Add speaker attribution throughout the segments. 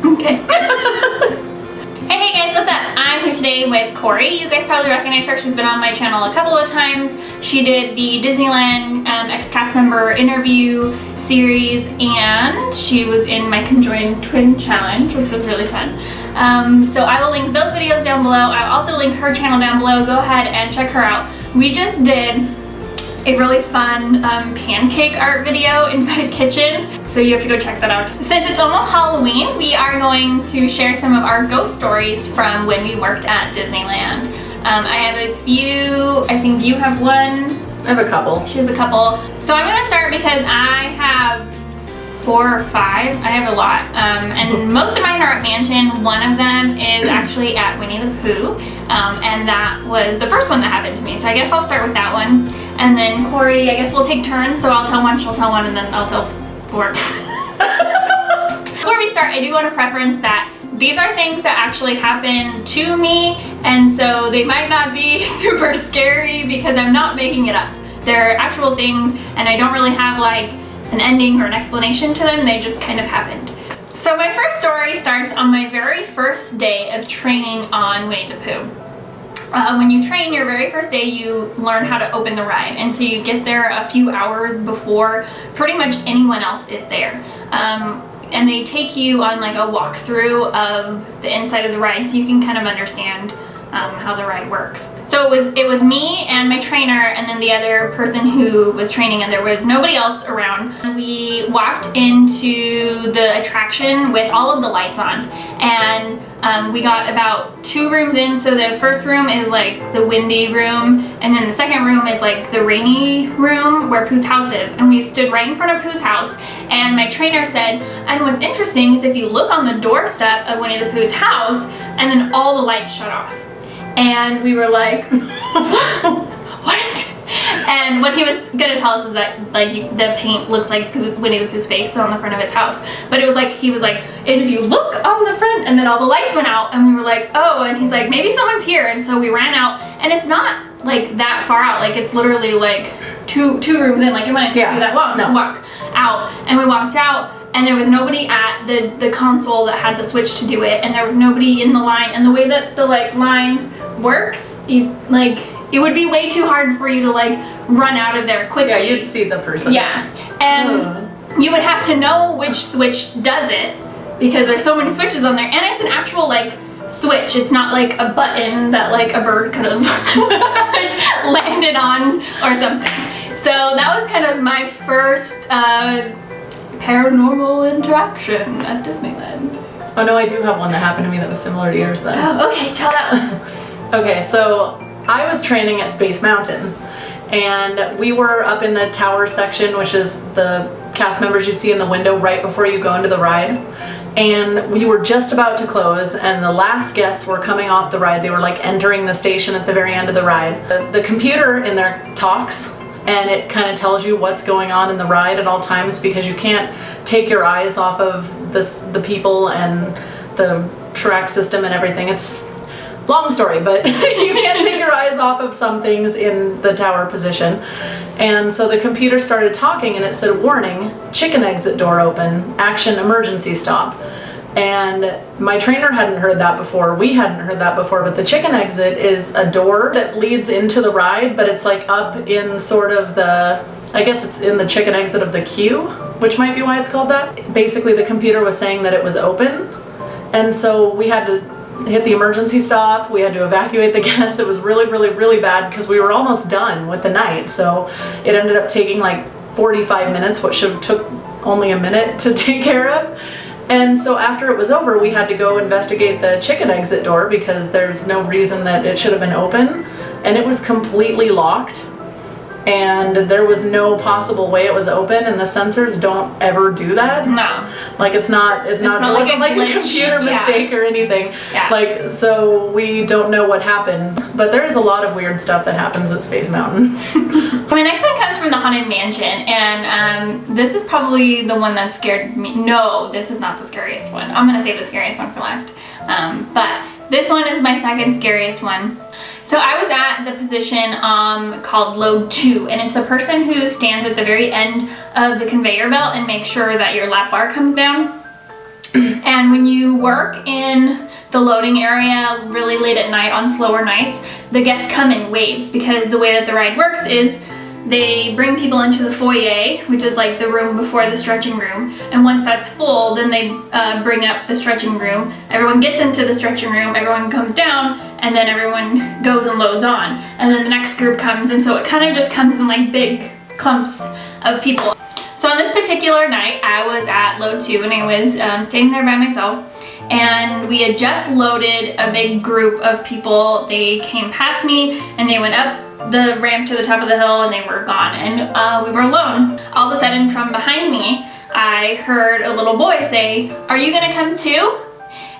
Speaker 1: Okay. Hey guys, what's up? I'm here today with Cori. You guys probably recognize her. She's been on my channel a couple of times. She did the Disneyland ex-cast member interview series, and she was in my Conjoined Twin Challenge, which was really fun. So I will link those videos down below. I'll also link her channel down below. Go ahead and check her out. We just did a really fun pancake art video in my kitchen, so you have to go check that out. Since it's almost Halloween, we are going to share some of our ghost stories from when we worked at Disneyland. I have a few. I think you have one.
Speaker 2: I have a couple.
Speaker 1: She has a couple. So I'm gonna start because I have 4 or 5. I have a lot, and most of mine are at Mansion. One of them is actually at Winnie the Pooh, and that was the first one that happened to me. So I guess I'll start with that one, and then Cori, I guess we'll take turns. So I'll tell one, she'll tell one, and then I'll tell 4. Before we start, I do want to preference that these are things that actually happen to me, and so they might not be super scary because I'm not making it up. They're actual things, and I don't really have like an ending or an explanation to them. They just kind of happened. So my first story starts on my very first day of training on Winnie the Pooh. When you train your very first day, you learn how to open the ride, and so you get there a few hours before pretty much anyone else is there. And they take you on like a walkthrough of the inside of the ride so you can kind of understand how the ride works. So it was me and my trainer, and then the other person who was training, and there was nobody else around. We walked into the attraction with all of the lights on, and we got about 2 rooms in. So the first room is like the windy room, and then the second room is like the rainy room where Pooh's house is, and we stood right in front of Pooh's house. And my trainer said, and what's interesting is if you look on the doorstep of Winnie the Pooh's house, and then all the lights shut off. And we were like, what? And what he was gonna tell us is that like the paint looks like Winnie the Pooh's face on the front of his house. But it was like, he was like, and if you look on the front, and then all the lights went out, and we were like, oh, and he's like, maybe someone's here. And so we ran out, and it's not like that far out. Like it's literally like two rooms in. Like it wouldn't take you that long to walk out. And we walked out, and there was nobody at the console that had the switch to do it, and there was nobody in the line. And the way that the like line works, it would be way too hard for you to like run out of there quickly.
Speaker 2: Yeah, you'd see the person.
Speaker 1: Yeah, and you would have to know which switch does it because there's so many switches on there, and it's an actual like switch. It's not like a button that like a bird could have landed on or something. So that was kind of my first paranormal interaction at Disneyland.
Speaker 2: Oh no, I do have one that happened to me that was similar to yours then.
Speaker 1: Oh, okay, tell that one.
Speaker 2: Okay, so I was training at Space Mountain, and we were up in the tower section, which is the cast members you see in the window right before you go into the ride. And we were just about to close, and the last guests were coming off the ride. They were like entering the station at the very end of the ride. The computer in there talks, and it kind of tells you what's going on in the ride at all times, because you can't take your eyes off of the people and the track system and everything. It's long story, but you can't take your eyes off of some things in the tower position. And so the computer started talking, and it said, warning, chicken exit door open, action emergency stop. And my trainer hadn't heard that before, we hadn't heard that before, but the chicken exit is a door that leads into the ride, but it's like up in sort of the, I guess it's in the chicken exit of the queue, which might be why it's called that. Basically the computer was saying that it was open, and so we had to hit the emergency stop, we had to evacuate the guests. It was really, really, really bad because we were almost done with the night, so it ended up taking like 45 minutes, what should have took only a minute to take care of. And so after it was over, we had to go investigate the chicken exit door because there's no reason that it should have been open, and it was completely locked. And there was no possible way it was open, and the sensors don't ever do that.
Speaker 1: No.
Speaker 2: Like it wasn't like a computer mistake or anything.
Speaker 1: Yeah.
Speaker 2: Like, so we don't know what happened. But there is a lot of weird stuff that happens at Space Mountain.
Speaker 1: My next one comes from the Haunted Mansion, and this is probably the one that scared me. No, this is not the scariest one. I'm gonna save the scariest one for last. But this one is my second scariest one. So I was at the position called load 2, and it's the person who stands at the very end of the conveyor belt and makes sure that your lap bar comes down. And when you work in the loading area really late at night on slower nights, the guests come in waves, because the way that the ride works is they bring people into the foyer, which is like the room before the stretching room, and once that's full, then they bring up the stretching room. Everyone gets into the stretching room, everyone comes down, and then everyone goes and loads on. And then the next group comes, and so it kind of just comes in like big clumps of people. So on this particular night, I was at load 2, and I was standing there by myself, and we had just loaded a big group of people. They came past me, and they went up the ramp to the top of the hill, and they were gone, and we were alone. All of a sudden, from behind me, I heard a little boy say, "Are you gonna come too?"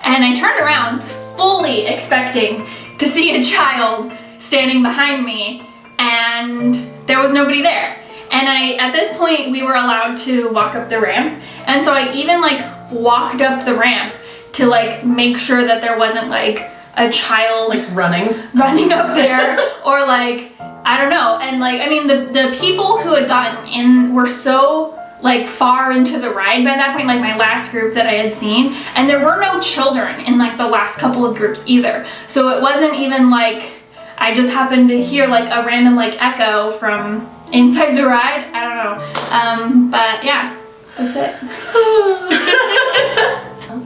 Speaker 1: And I turned around, fully expecting to see a child standing behind me, and there was nobody there. And at this point, we were allowed to walk up the ramp, and so I even like walked up the ramp to like make sure that there wasn't like a child
Speaker 2: like running
Speaker 1: up there, or like, I don't know. And like, I mean, the people who had gotten in were so like far into the ride by that point, like my last group that I had seen, and there were no children in like the last couple of groups either. So it wasn't even like I just happened to hear like a random like echo from inside the ride. I don't know. But yeah, that's it.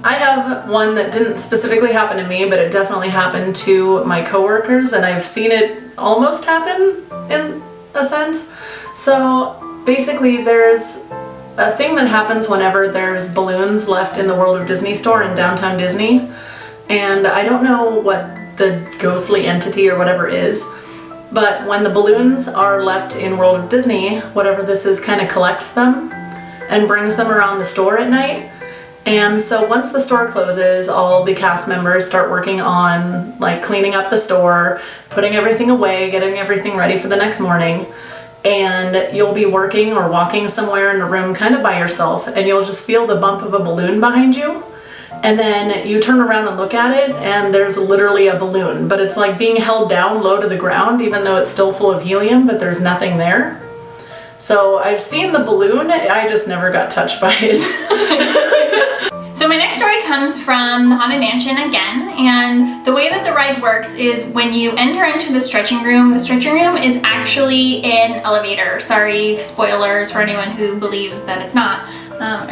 Speaker 2: I have one that didn't specifically happen to me, but it definitely happened to my coworkers, and I've seen it almost happen in a sense. So basically there's a thing that happens whenever there's balloons left in the World of Disney store in downtown Disney, and I don't know what the ghostly entity or whatever is, but when the balloons are left in World of Disney, whatever this is kind of collects them and brings them around the store at night. And so once the store closes, all the cast members start working on like cleaning up the store, putting everything away, getting everything ready for the next morning. And you'll be working or walking somewhere in a room kind of by yourself, and you'll just feel the bump of a balloon behind you. And then you turn around and look at it, and there's literally a balloon, but it's like being held down low to the ground, even though it's still full of helium, but there's nothing there. So I've seen the balloon, I just never got touched by it.
Speaker 1: So my next story comes from the Haunted Mansion again, and the way that the ride works is when you enter into the stretching room is actually an elevator. Sorry, spoilers for anyone who believes that it's not.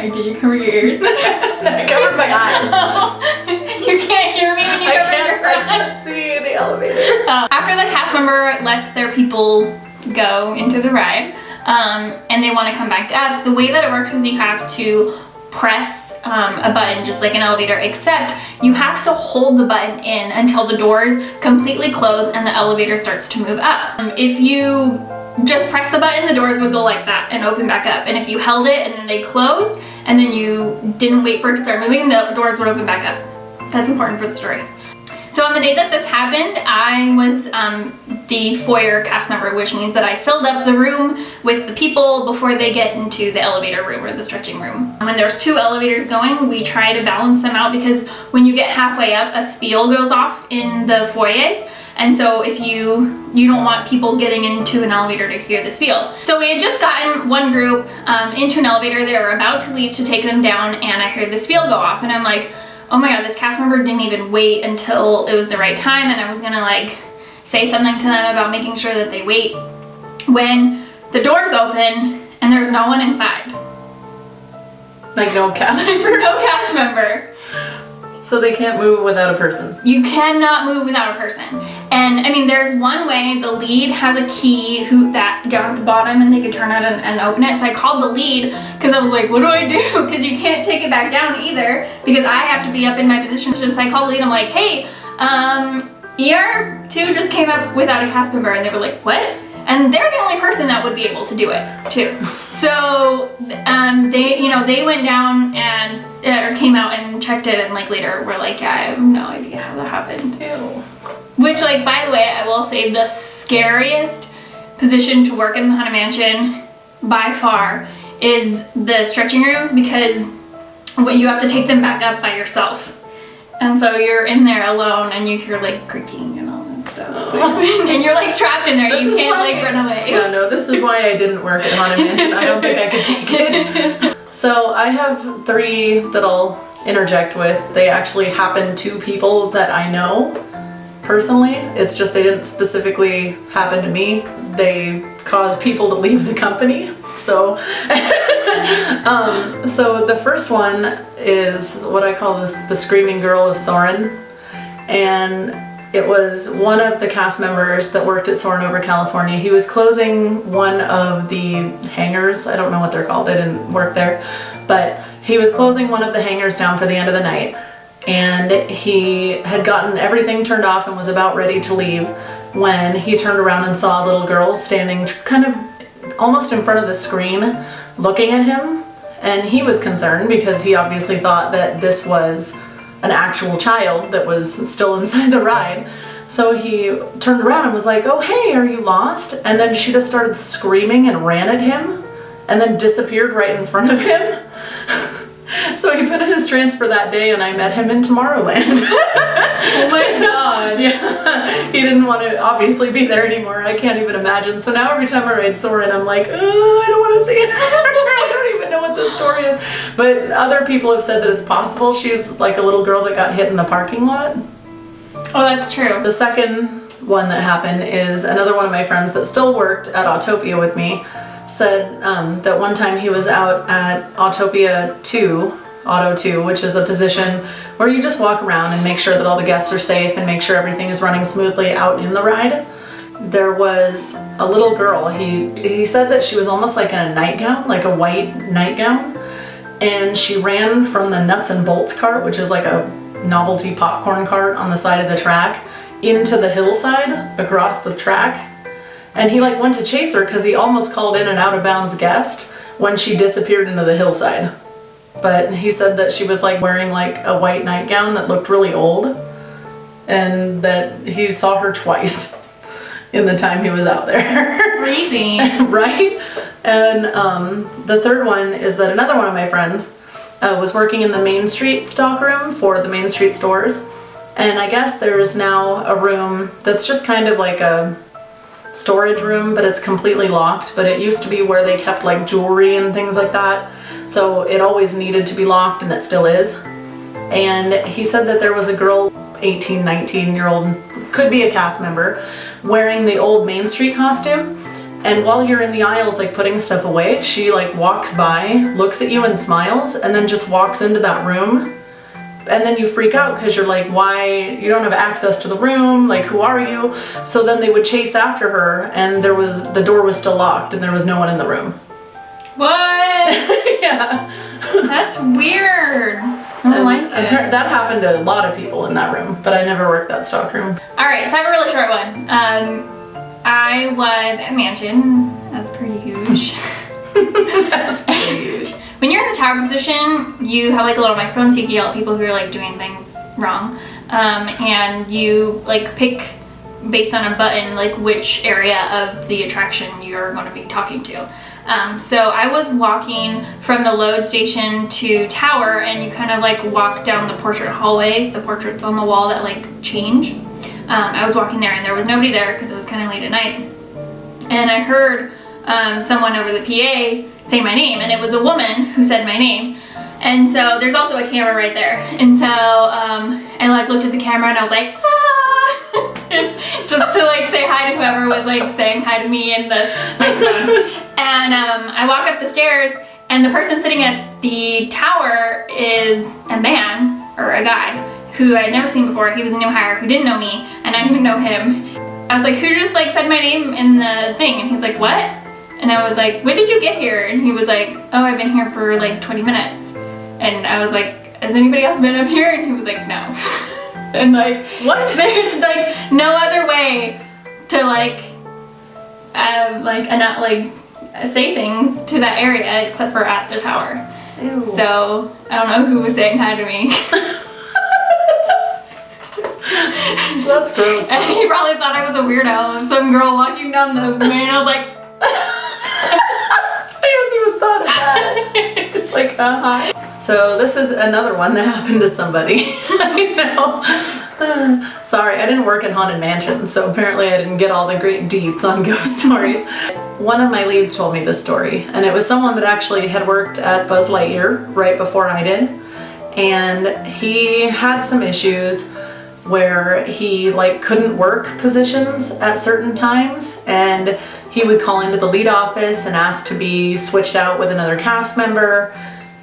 Speaker 1: Did you cover your ears?
Speaker 2: I covered my eyes.
Speaker 1: You can't hear me when you cover your eyes.
Speaker 2: I can't see the elevator.
Speaker 1: After the cast member lets their people go into the ride, and they want to come back up, the way that it works is you have to press a button just like an elevator, except you have to hold the button in until the doors completely close and the elevator starts to move up. If you just press the button, the doors would go like that and open back up, and if you held it and then they closed and then you didn't wait for it to start moving, the doors would open back up. That's important for the story. So on the day that this happened, I was the foyer cast member, which means that I filled up the room with the people before they get into the elevator room or the stretching room. When there's 2 elevators going, we try to balance them out, because when you get halfway up, a spiel goes off in the foyer. And so if you don't want people getting into an elevator to hear the spiel. So we had just gotten one group into an elevator. They were about to leave to take them down, and I heard the spiel go off, and I'm like, oh my god, this cast member didn't even wait until it was the right time, and I was gonna like say something to them about making sure that they wait, when the doors open and there's no one inside.
Speaker 2: Like no cast member?
Speaker 1: No cast member.
Speaker 2: So they can't move without a person?
Speaker 1: You cannot move without a person. And I mean, there's one way. The lead has a key that down at the bottom, and they could turn it and open it. So I called the lead, because I was like, what do I do? Because you can't take it back down either, because I have to be up in my position. So I called the lead, I'm like, hey, ER2 just came up without a cast member, and they were like, what? And they're the only person that would be able to do it too. So they went down and or came out and checked it, and like later were like, yeah, I have no idea how that happened.
Speaker 2: Ew.
Speaker 1: Which, like, by the way, I will say the scariest position to work in the Haunted Mansion by far is the stretching rooms, because you have to take them back up by yourself. And so you're in there alone, and you hear like creaking and all that stuff. And you're like trapped in there. You can't like run away.
Speaker 2: Yeah, no, this is why I didn't work at Haunted Mansion. I don't think I could take it. So I have 3 that I'll interject with, they actually happen to people that I know personally. It's just they didn't specifically happen to me. They cause people to leave the company. So, so the first one is what I call the screaming girl of Soarin'. And it was one of the cast members that worked at Soarin' over California. He was closing one of the hangars. I don't know what they're called. I didn't work there. But he was closing one of the hangars down for the end of the night. And he had gotten everything turned off and was about ready to leave when he turned around and saw a little girl standing kind of almost in front of the screen looking at him. And he was concerned because he obviously thought that this was an actual child that was still inside the ride. So he turned around and was like, "Oh, hey, are you lost?" And then she just started screaming and ran at him and then disappeared right in front of him. So he put in his transfer that day and I met him in Tomorrowland.
Speaker 1: Oh my god.
Speaker 2: Yeah, he didn't want to obviously be there anymore. I can't even imagine. So now every time I ride Soarin', I'm like, oh, I don't want to see it. I don't even know what the story is. But other people have said that it's possible. She's like a little girl that got hit in the parking lot.
Speaker 1: Oh, that's true.
Speaker 2: The second one that happened is another one of my friends that still worked at Autopia with me said that one time he was out at Autopia 2, Auto 2, which is a position where you just walk around and make sure that all the guests are safe and make sure everything is running smoothly out in the ride. There was a little girl. He said that she was almost like in a nightgown, like a white nightgown, and she ran from the nuts and bolts cart, which is like a novelty popcorn cart on the side of the track, into the hillside across the track. And he like went to chase her because he almost called in an out of bounds guest when she disappeared into the hillside. But he said that she was like wearing like a white nightgown that looked really old and that he saw her twice in the time he was out there.
Speaker 1: Creepy.
Speaker 2: Right? And the third one is that another one of my friends was working in the Main Street stockroom for the Main Street stores. And I guess there is now a room that's just kind of like a storage room, but it's completely locked. But it used to be where they kept like jewelry and things like that. So it always needed to be locked, and it still is. And he said that there was a girl, 18, 19-year-old, could be a cast member, wearing the old Main Street costume. And while you're in the aisles like putting stuff away, she like walks by, looks at you and smiles, and then just walks into that room. And then you freak out because you're like, why? You don't have access to the room, like who are you? So then they would chase after her, and the door was still locked and there was no one in the room.
Speaker 1: What?
Speaker 2: Yeah.
Speaker 1: That's weird. I don't like it.
Speaker 2: That happened to a lot of people in that room, but I never worked that stock room.
Speaker 1: Alright, so I have a really short one. I was at Mansion, as per usual.
Speaker 2: That's huge.
Speaker 1: When you're in the tower position, you have like a little microphone so you can yell at people who are like doing things wrong. And you like pick based on a button like which area of the attraction you're going to be talking to. So I was walking from the load station to tower, and you kind of like walk down the portrait hallways, the portraits on the wall that like change. I was walking there and there was nobody there because it was kind of late at night. And I heard someone over the PA say my name, and it was a woman who said my name. And so there's also a camera right there. And so I like looked at the camera and I was like, ah! Just to like say hi to whoever was like saying hi to me in the microphone. And I walk up the stairs, and the person sitting at the tower is a man, or a guy, who I'd never seen before. He was a new hire who didn't know me, and I didn't know him. I was like, who just like said my name in the thing? And he's like, what? And I was like, when did you get here? And he was like, oh, I've been here for like 20 minutes. And I was like, has anybody else been up here? And he was like, no. And like, what? There's like no other way to like say things to that area except for at the tower. Ew. So I don't know who was saying hi to me.
Speaker 2: That's gross.
Speaker 1: And he probably thought I was a weirdo of some girl walking down the main. I was like,
Speaker 2: I hadn't even thought of that. It's like, hi. So this is another one that happened to somebody. I know. Sorry, I didn't work at Haunted Mansion, so apparently I didn't get all the great deets on ghost stories. One of my leads told me this story, and it was someone that actually had worked at Buzz Lightyear right before I did. and he had some issues where he like couldn't work positions at certain times, and he would call into the lead office and ask to be switched out with another cast member,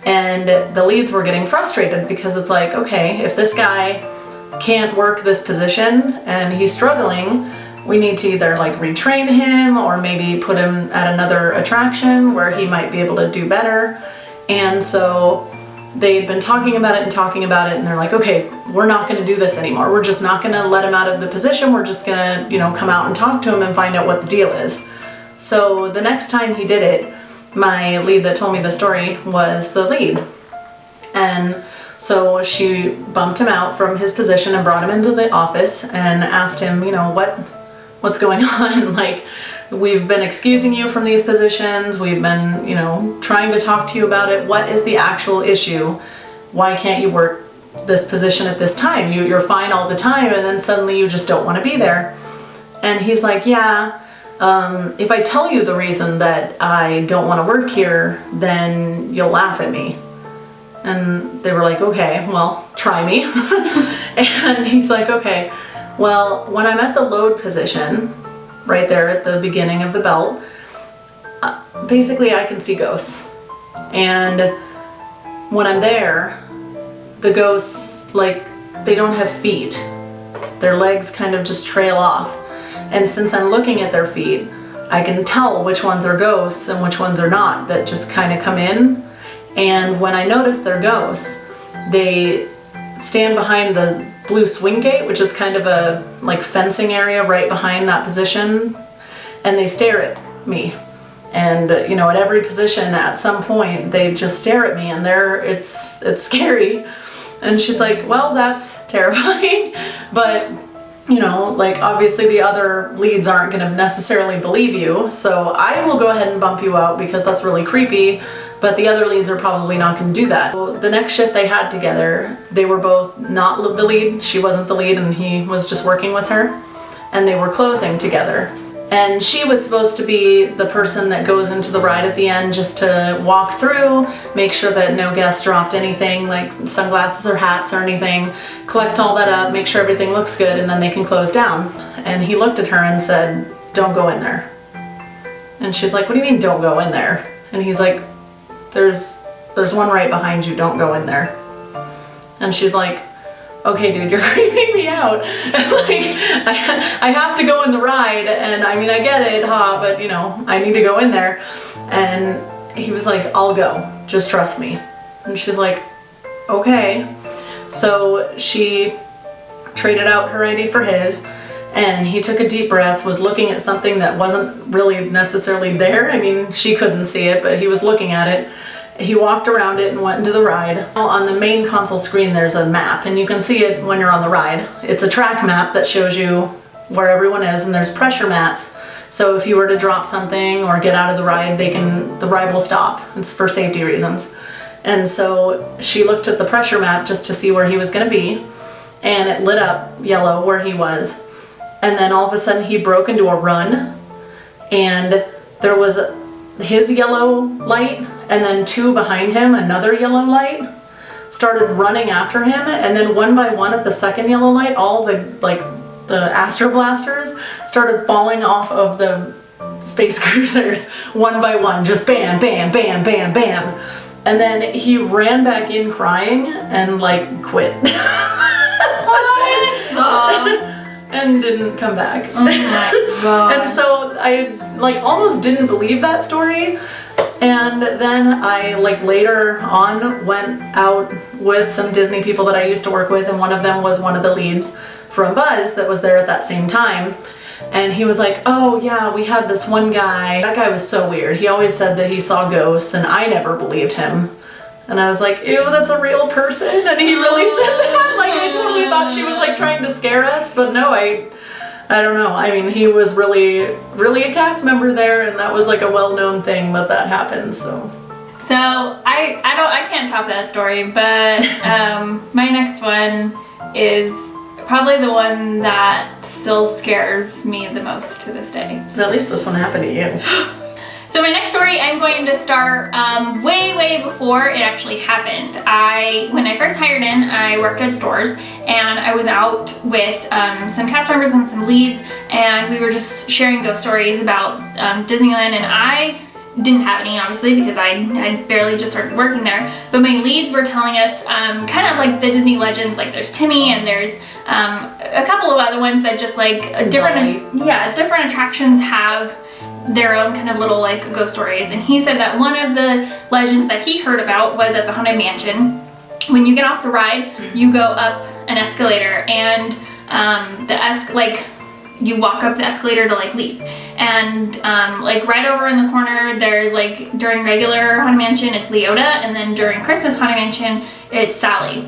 Speaker 2: and the leads were getting frustrated because it's like, okay, if this guy can't work this position and he's struggling, we need to either like retrain him or maybe put him at another attraction where he might be able to do better. And so they'd been talking about it, and they're like, okay, we're not gonna do this anymore. We're just not gonna let him out of the position. We're just gonna, you know, come out and talk to him and find out what the deal is. So the next time he did it, my lead that told me the story was the lead. And so she bumped him out from his position and brought him into the office and asked him, you know, what's going on? Like, we've been excusing you from these positions. We've been, you know, trying to talk to you about it. What is the actual issue? Why can't you work this position at this time? You're fine all the time, and then suddenly you just don't want to be there. And he's like, yeah, if I tell you the reason that I don't want to work here, then you'll laugh at me. And they were like, okay, well, try me. And he's like, okay, well, when I'm at the load position, right there at the beginning of the belt, basically I can see ghosts. And when I'm there, the ghosts, like, they don't have feet. Their legs kind of just trail off. And since I'm looking at their feet, I can tell which ones are ghosts and which ones are not, that just kind of come in. And when I notice they're ghosts, they stand behind the blue swing gate, which is kind of a like fencing area right behind that position, and they stare at me. And you know, at every position at some point they just stare at me, and it's scary. And she's like, well, that's terrifying. But you know, like, obviously the other leads aren't going to necessarily believe you, so I will go ahead and bump you out because that's really creepy, but the other leads are probably not going to do that. So the next shift they had together, they were both not the lead. She wasn't the lead and he was just working with her, and they were closing together. And she was supposed to be the person that goes into the ride at the end just to walk through, make sure that no guest dropped anything like sunglasses or hats or anything, collect all that up, make sure everything looks good, and then they can close down. And he looked at her and said, don't go in there. And she's like, what do you mean don't go in there? And he's like, there's one right behind you, don't go in there. And she's like, okay, dude, you're creeping me out. Like, I have to go in the ride, and I mean, I get it, but you know, I need to go in there. And he was like, I'll go, just trust me. And she's like, okay. So she traded out her ID for his, and he took a deep breath, was looking at something that wasn't really necessarily there. I mean, she couldn't see it, but he was looking at it. He walked around it and went into the ride. On the main console screen there's a map, and you can see it when you're on the ride. It's a track map that shows you where everyone is, and there's pressure mats. So if you were to drop something or get out of the ride, the ride will stop. It's for safety reasons. And so she looked at the pressure map just to see where he was gonna be, and it lit up yellow where he was. And then all of a sudden he broke into a run, and there was his yellow light, and then two behind him, another yellow light, started running after him, and then one by one at the second yellow light, all the Astro Blasters started falling off of the space cruisers one by one, just bam, bam, bam, bam, bam. And then he ran back in crying and like quit. What? And didn't come back. Oh my God. And so I like almost didn't believe that story. And then I like later on went out with some Disney people that I used to work with, and one of them was one of the leads from Buzz that was there at that same time. And he was like, oh yeah, we had this one guy. That guy was so weird. He always said that he saw ghosts, and I never believed him. And I was like, ew, that's a real person? And he really said that? Like, I totally thought she was like trying to scare us, but no, I don't know. I mean, he was really a cast member there, and that was like a well-known thing that happened, so.
Speaker 1: So, I can't top that story, but my next one is probably the one that still scares me the most to this day.
Speaker 2: But at least this one happened to you.
Speaker 1: So my next story, I'm going to start way before it actually happened. When I first hired in, I worked at stores, and I was out with some cast members and some leads, and we were just sharing ghost stories about Disneyland, and I didn't have any, obviously, because I had barely just started working there, but my leads were telling us kind of like the Disney legends, like there's Timmy, and there's a couple of other ones that just like different attractions have their own kind of little like ghost stories. And he said that one of the legends that he heard about was at the Haunted Mansion. When you get off the ride, you go up an escalator, and you walk up the escalator to like leave. And like right over in the corner, there's like, during regular Haunted Mansion, it's Leota, and then during Christmas Haunted Mansion, it's Sally.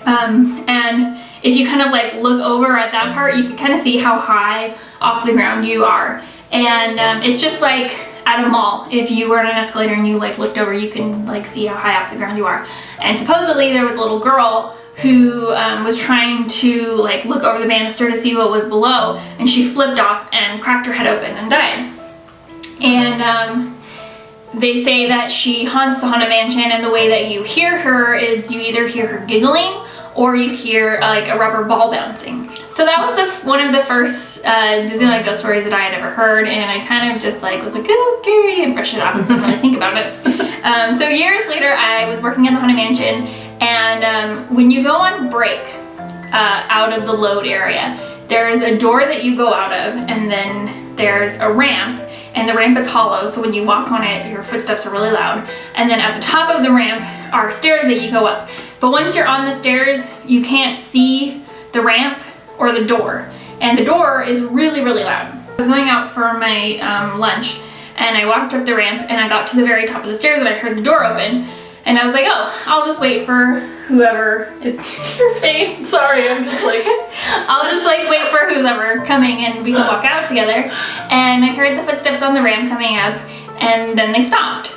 Speaker 1: And if you kind of like look over at that part, you can kind of see how high off the ground you are. And it's just like at a mall. If you were on an escalator and you like looked over, you can like see how high off the ground you are. And supposedly there was a little girl who was trying to like look over the banister to see what was below, and she flipped off and cracked her head open and died. And they say that she haunts the Haunted Mansion, and the way that you hear her is you either hear her giggling or you hear like a rubber ball bouncing. So that was one of the first Disneyland ghost stories that I had ever heard, and I kind of just like was like, oh, scary, and brushed it off and didn't really think about it. So years later, I was working at the Haunted Mansion, and when you go on break out of the load area, there's a door that you go out of, and then there's a ramp, and the ramp is hollow, so when you walk on it, your footsteps are really loud. And then at the top of the ramp are stairs that you go up. But once you're on the stairs, you can't see the ramp or the door, and the door is really loud. I was going out for my lunch, and I walked up the ramp, and I got to the very top of the stairs, and I heard the door open, and I was like, oh, I'll just wait for whoever is your face.
Speaker 2: Sorry, I'm just like
Speaker 1: I'll just like wait for who's ever coming, and we can walk out together. And I heard the footsteps on the ramp coming up, and then they stopped,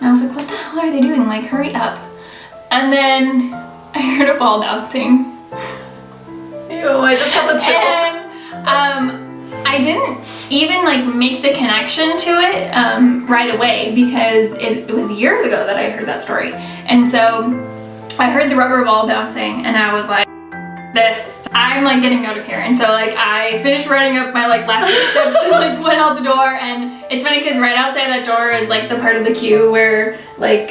Speaker 1: and I was like, what the hell are they doing? Like, hurry up. And then I heard a ball bouncing.
Speaker 2: Ew, I just got the chills.
Speaker 1: And I didn't even like make the connection to it right away, because it was years ago that I heard that story. And so I heard the rubber ball bouncing, and I was like, I'm like getting out of here. And so like I finished running up my like last few steps and like went out the door. And it's funny because right outside that door is like the part of the queue where like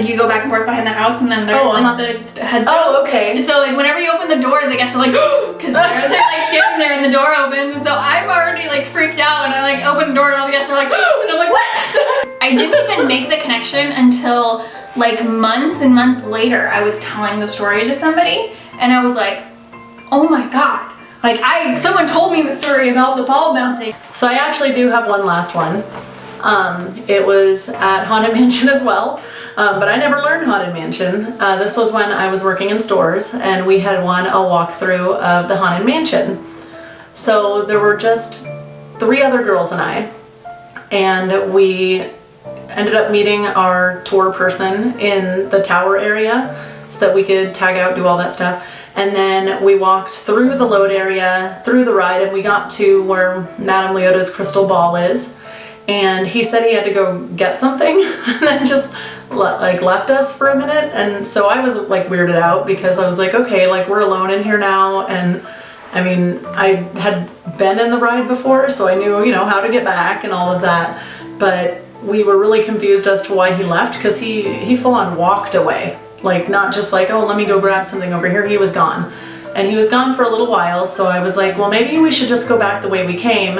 Speaker 1: you go back and forth behind the house, and then there's the heads up.
Speaker 2: Oh, okay.
Speaker 1: And so like whenever you open the door, the guests are like, because they're like standing there and the door opens, and so I'm already like freaked out, and I like open the door and all the guests are like, and I'm like, what? I didn't even make the connection until like months and months later. I was telling the story to somebody, and I was like, oh my God. Like someone told me the story about the ball bouncing.
Speaker 2: So I actually do have one last one. It was at Haunted Mansion as well, but I never learned Haunted Mansion. This was when I was working in stores, and we had won a walkthrough of the Haunted Mansion. So there were just 3 other girls and I, and we ended up meeting our tour person in the tower area so that we could tag out, do all that stuff. And then we walked through the load area, through the ride, and we got to where Madame Leota's crystal ball is. And he said he had to go get something, and then just like left us for a minute. And so I was like weirded out, because I was like, okay, like we're alone in here now. And I mean, I had been in the ride before, so I knew, you know, how to get back and all of that. But we were really confused as to why he left, because he full on walked away. Like, not just like, oh, let me go grab something over here. He was gone. And he was gone for a little while, so I was like, well, maybe we should just go back the way we came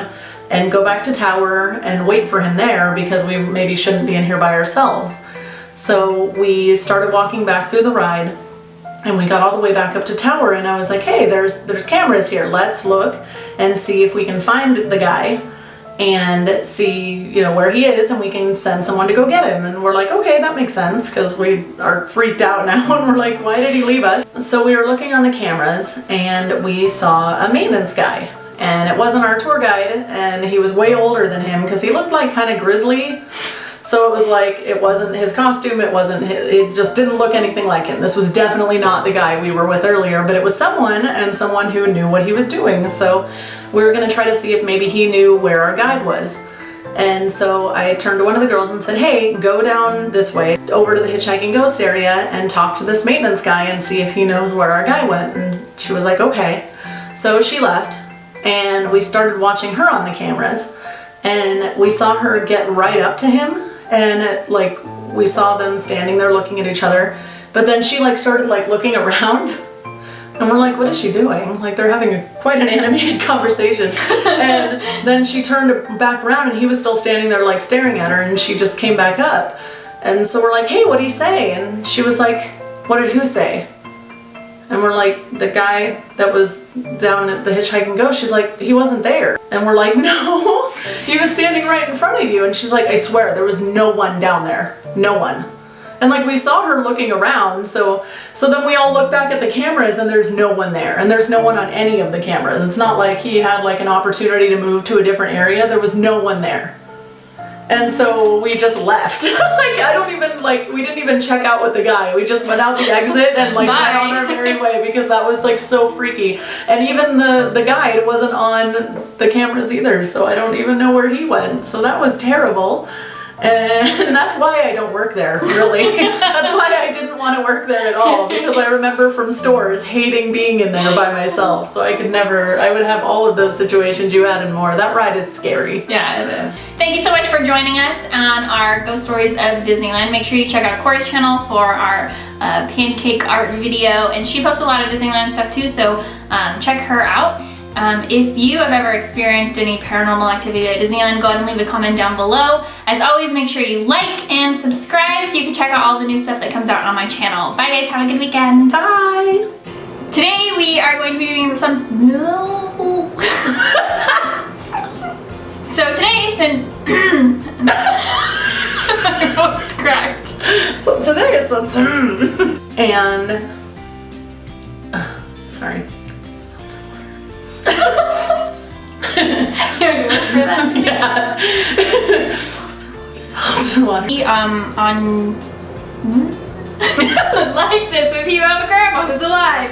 Speaker 2: and go back to tower and wait for him there, because we maybe shouldn't be in here by ourselves. So we started walking back through the ride, and we got all the way back up to tower, and I was like, hey, there's cameras here. Let's look and see if we can find the guy and see, you know, where he is, and we can send someone to go get him. And we're like, okay, that makes sense, because we are freaked out now, and we're like, why did he leave us? So we were looking on the cameras, and we saw a maintenance guy. And it wasn't our tour guide, and he was way older than him, because he looked like kind of grizzly. So it was like, it wasn't his costume, it just didn't look anything like him. This was definitely not the guy we were with earlier, but it was someone, and someone who knew what he was doing. So we were gonna try to see if maybe he knew where our guide was. And so I turned to one of the girls and said, hey, go down this way over to the hitchhiking ghost area and talk to this maintenance guy and see if he knows where our guy went. And she was like, okay. So she left and we started watching her on the cameras, and we saw her get right up to him, and like we saw them standing there looking at each other, but then she like started like looking around, and we're like, what is she doing? Like they're having quite an animated conversation. And then she turned back around and he was still standing there like staring at her, and she just came back up. And so we're like, hey, what did he say? And she was like, what did who say? And we're like, the guy that was down at the hitchhiking ghost. She's like, he wasn't there. And we're like, no, he was standing right in front of you. And she's like, I swear there was no one down there. No one. And like we saw her looking around, so then we all look back at the cameras and there's no one there, and there's no one on any of the cameras. It's not like he had like an opportunity to move to a different area. There was no one there. And so we just left. We didn't even check out with the guy. We just went out the exit and like went on our merry way, because that was like so freaky. And even the guide wasn't on the cameras either, so I don't even know where he went. So that was terrible. And that's why I don't work there, really. That's why I didn't want to work there at all, because I remember from stores hating being in there by myself. So I would have all of those situations you had and more. That ride is scary.
Speaker 1: Yeah, it is. Thank you so much for joining us on our Ghost Stories of Disneyland. Make sure you check out Cori's channel for our pancake art video, and she posts a lot of Disneyland stuff too, so check her out. If you have ever experienced any paranormal activity at Disneyland, go ahead and leave a comment down below. As always, make sure you like and subscribe so you can check out all the new stuff that comes out on my channel. Bye guys, have a good weekend.
Speaker 2: Bye!
Speaker 1: Today we are going to be doing some... So today, since... my voice cracked.
Speaker 2: So today is and... sorry.
Speaker 1: You want to whisper that?
Speaker 2: Yeah. Salt and water.
Speaker 1: Like this if you have a grandma who's alive.